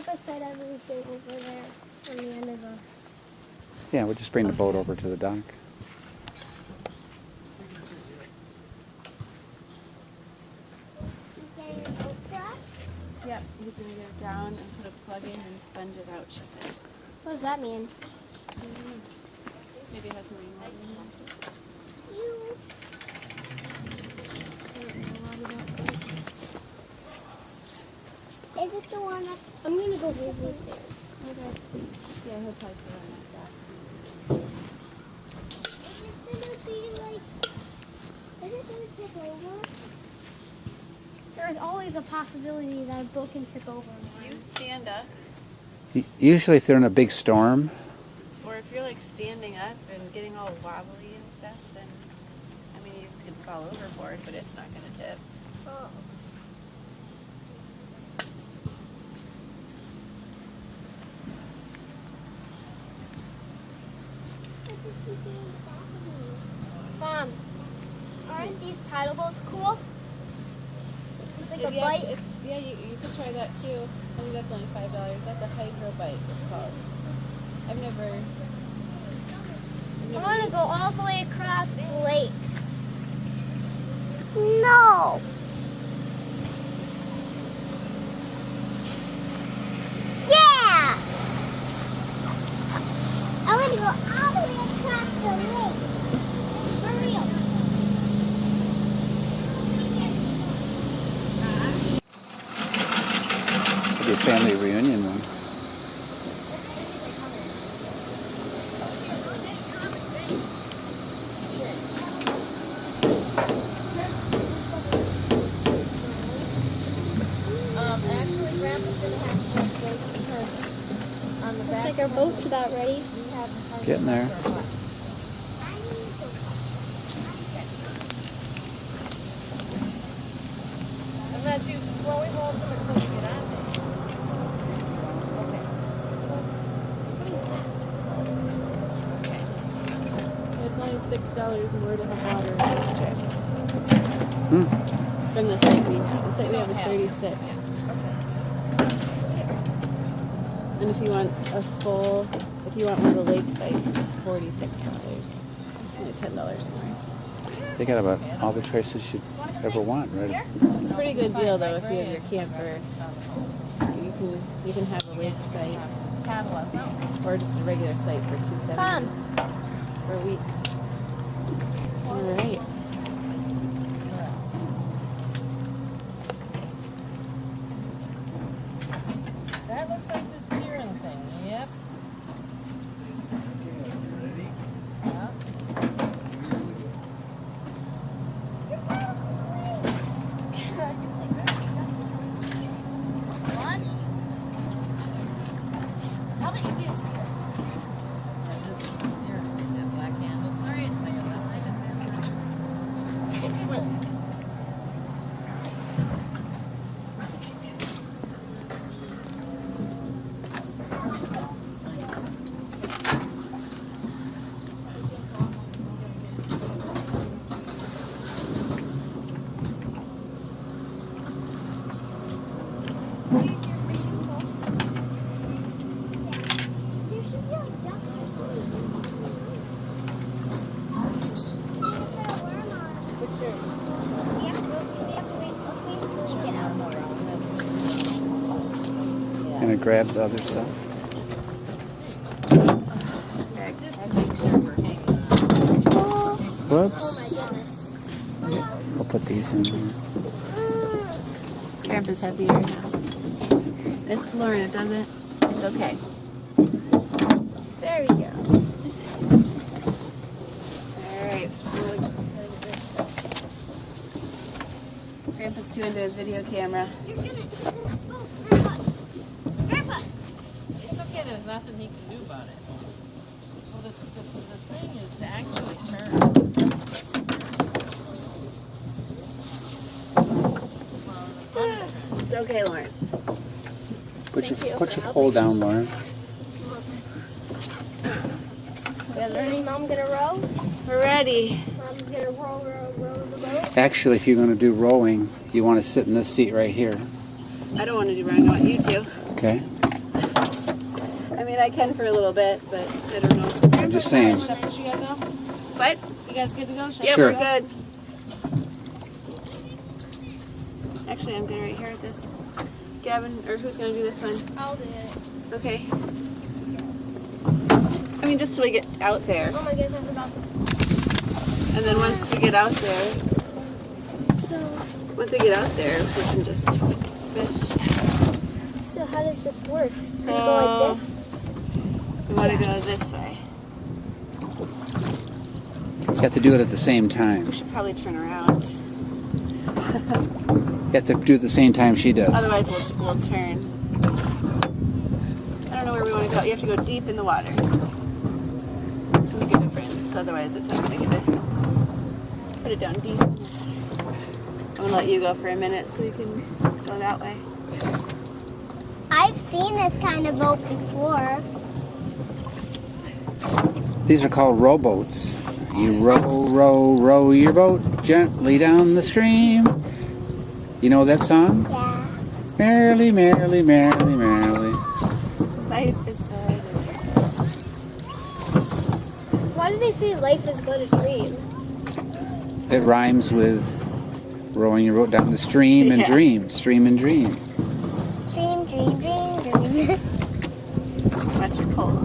Grandpa said everything over there on the end of the... Yeah, we'll just bring the boat over to the dock. Yep, you can get it down and put a plug in and sponge it out, she said. What does that mean? Maybe it has something more than Is it the one that's... I'm going to go visit there. Okay. Yeah, he'll probably put it on like that. Is it going to be like... Is it going to tip over? There's always a possibility that a boat can tip over. You stand up, Usually if they're in a big storm, or if you're like standing up and getting all wobbly and stuff, then, I mean, you could fall overboard, but it's not going to tip. Oh. Mom, aren't these paddle boats cool? It's like a bike. Yeah, you could try that too. I think that's only $5. That's a hydro bike, it's called. I've never I want to go all the way across the lake. No. Yeah. I want to go all the way across the lake. For real. it'll be a family reunion then. Actually, Grandpa's going to have to go because on the Looks back like our boat's about ready. we have Getting there. Unless you throw him over until you get on there. Okay. It's only $6 more to have water in the trip. From the site we have. The site we have is 36. And if you want if you want one of the lake sites, it's $46. Only $10 more. They got about all the choices you'd ever want, right? Pretty good deal though if you have your camper. You can have a lake site or just a regular site for $270 per week. All right. That looks like the steering thing, yep. Gonna grab the other stuff. Whoops. I'll put these in here. Grandpa's heavier now. It's Lauren, it doesn't. It's okay. There we go. Alright. Grandpa's too into his video camera. You're gonna... Oh, Grandpa. Grandpa. It's okay, there's nothing he can do about it. Well, the thing is to actually turn. It's okay, Lauren. Put your pole down, Lauren. You guys ready? Mom gonna row? We're ready. Mom's gonna row the boat. Actually, if you're going to do rowing, you want to sit in this seat right here. I don't want to do rowing. I want you to. Okay? I can for a little bit, but I don't know. I'm just saying. Should I push you guys off? What? You guys good to go? Should I Yeah, Sure. we're good. Actually, I'm good right here at this. Gavin, or who's gonna do this one? I'll do it. Okay. I mean, just till we get out there. Oh my goodness, that's about to... And then once we get out there, So we can just fish. So how does this work? Do you So- go like this? We want to go this way. You have to do it at the same time. We should probably turn around. You have to do it at the same time she does. Otherwise, we'll turn. I don't know where we want to go. You have to go deep in the water to make a difference. Otherwise, it's not going to make a difference. Put it down deep. I'm going to let you go for a minute so you can go that way. I've seen this kind of boat before. These are called rowboats. You row, row, row your boat gently down the stream. You know that song? Yeah. Merrily, merrily, merrily, merrily. Life is good. Why do they say life is but a dream? It rhymes with rowing your boat down the stream and Yeah. dream. Stream and dream. Dream, dream, dream, dream. Watch your pole.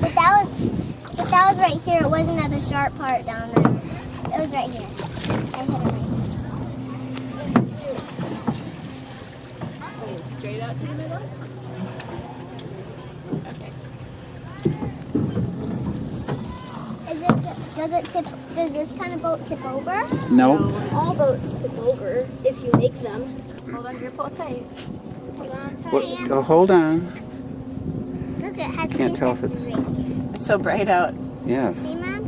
But that was right here. It wasn't at the sharp part down there. It was right here. I hit it right Oh, straight out to the middle? Okay. Does this kind of boat tip over? No. All boats tip over if you make them. Hold on to your pole tight. Hold on tight. What, oh, hold on. Look, it has Can't tell if it's- princesses right here. It's so bright out. Yes. See, Mom?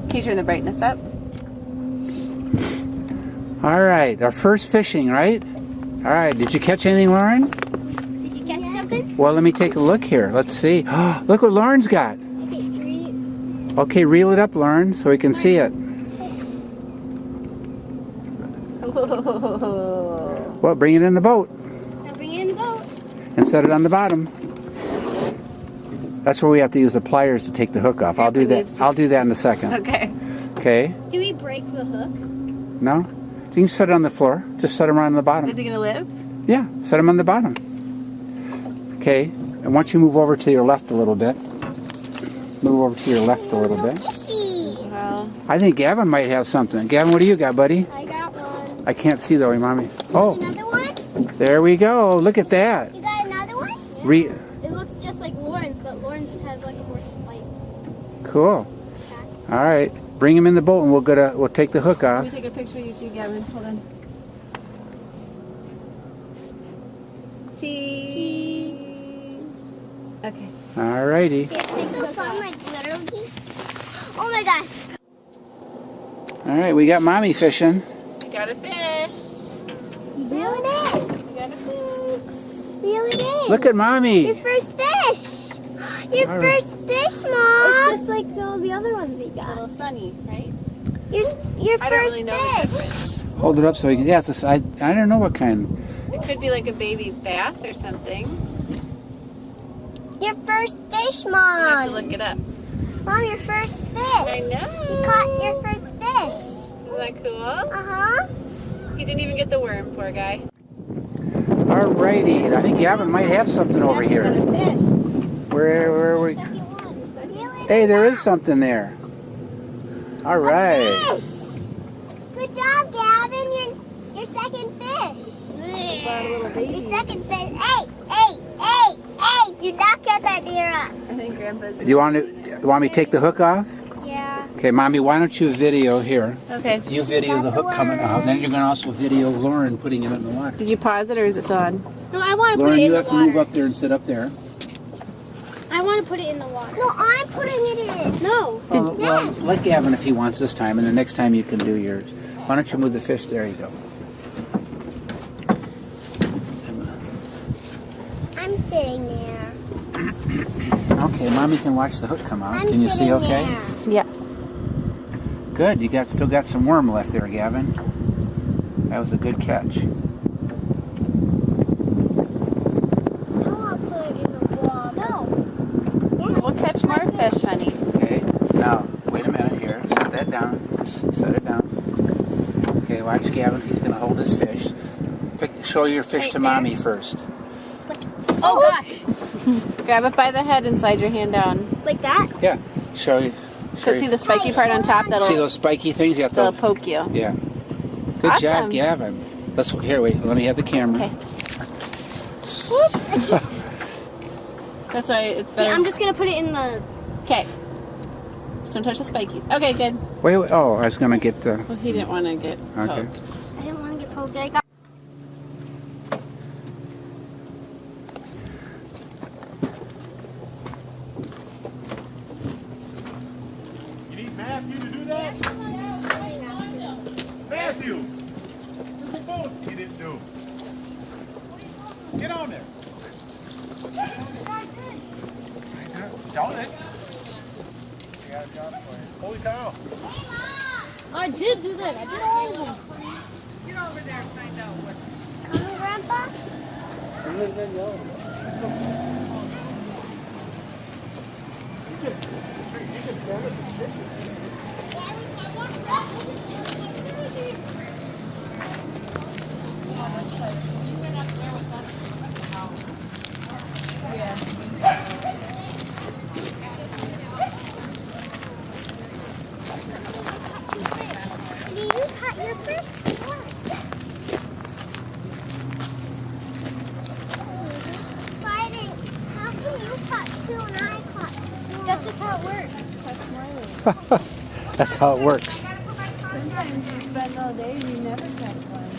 Can you turn the brightness up? All right. Our first fishing, right? All right. Did you catch anything, Lauren? Did you catch something? Well, let me take a look here. Let's see. Look what Lauren's got. Okay, 3. Okay, reel it up, Lauren, so we can see it. Whoa. Well, bring it in the boat Now bring it in the boat. and set it on the bottom. That's where we have to use the pliers to take the hook off. I'll do that. I'll do that in a second. Okay. Okay? Do we break the hook? No? You can set it on the floor. Just set them right on the Is bottom. he gonna live? Yeah, set them on the bottom. Okay, and once you move over to your left a little bit, move over to your left a little bit. Fishy. Well, I think Gavin might have something. Gavin, what do you got, buddy? I got one. I can't see though, mommy. Oh, Another one? there we go. Look at that. You got another one? Re- It looks just like Lauren's, but Lauren's has like a more spike. cool. All right, bring him in the boat, and we'll take the hook let off. me take a picture of you two, Gavin. Hold on. Cheese. Okay. All righty. It's so fun, like literally. Oh my gosh. All right, we got mommy fishing. We got a fish. Reel it in. We got a fish. Reel it in. Look at mommy. Your first fish. Your All right. first fish, Mom. It's just like all the other ones we A got. little sunny, right? Your I first don't really know the fish. difference. Hold it up so we can. Yeah, it's a, I don't know what kind. It could be like a baby bass or something. Your first fish, We'll have to Mom. look it up. Mom, your first fish. I know. You caught your first fish. Isn't that cool? Uh-huh. He didn't even get the worm, poor guy. All righty. I think Gavin might have something over here. Fish. Where are we? Second one. Reel it Hey, in, there Mom. is something there. All right. Fish. Good job, Gavin. Your second fish. Got a little baby. Your second fish. Hey! Do not cut that deer up. I think Grandpa's. Do you want me to take the hook off? Yeah. Okay, mommy, why don't you video here? Okay. You video the hook coming out. Then you're going to also video Lauren putting it in the water. Did you pause it or is it still on? No, I want to put Lauren, it in you the have to move water. up there and sit up there. I want to put it in the water. No, I'm putting it in. No. Well, let Gavin if he wants this time, and the next time you can do yours. Why don't you move the fish? There you go. I'm sitting there. Okay, mommy can watch the hook come out. I'm Can you see sitting okay? there. Yeah. Good. You still got some worm left there, Gavin. That was a good catch. show your fish Right to there. mommy first. Oh gosh, Grab it by the head and slide your hand down. like that? Yeah. Show you. So see the spiky part on top? See those spiky things? You have That'll to. poke you. Yeah. Good job, Awesome. Gavin. Let's here. Wait. Let me have the camera. Okay. Whoops. That's why it's better. Okay, I'm just gonna put it in the. Okay. Just don't touch the spikies. Okay, good. Wait. Oh, I was gonna get. Well, he didn't want to get Okay. poked. I didn't want to get poked. I got. You need Matthew to do that? Matthew! There's a boat you didn't do. Get on there. Down it. Holy cow. I did do that. I did all of them. Get over there and find out what. Come, Grandpa. Did you cut your fish? Fighting. How can you cut two and I cut two? That's just how it works. That's how it works. Sometimes you spend all day and you never catch one.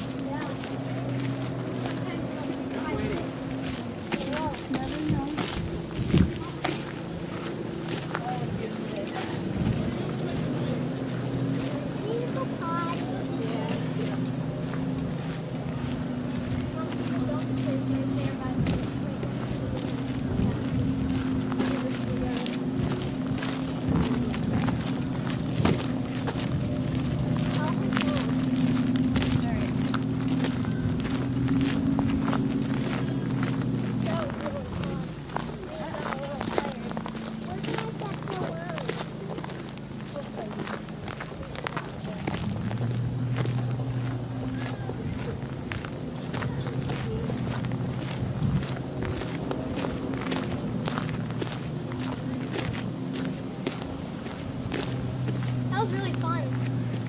That was really fun.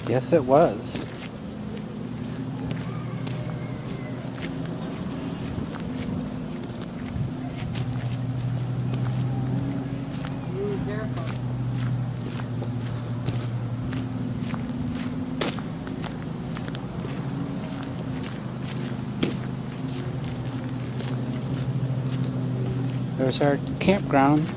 Yes, it was. There's our campground.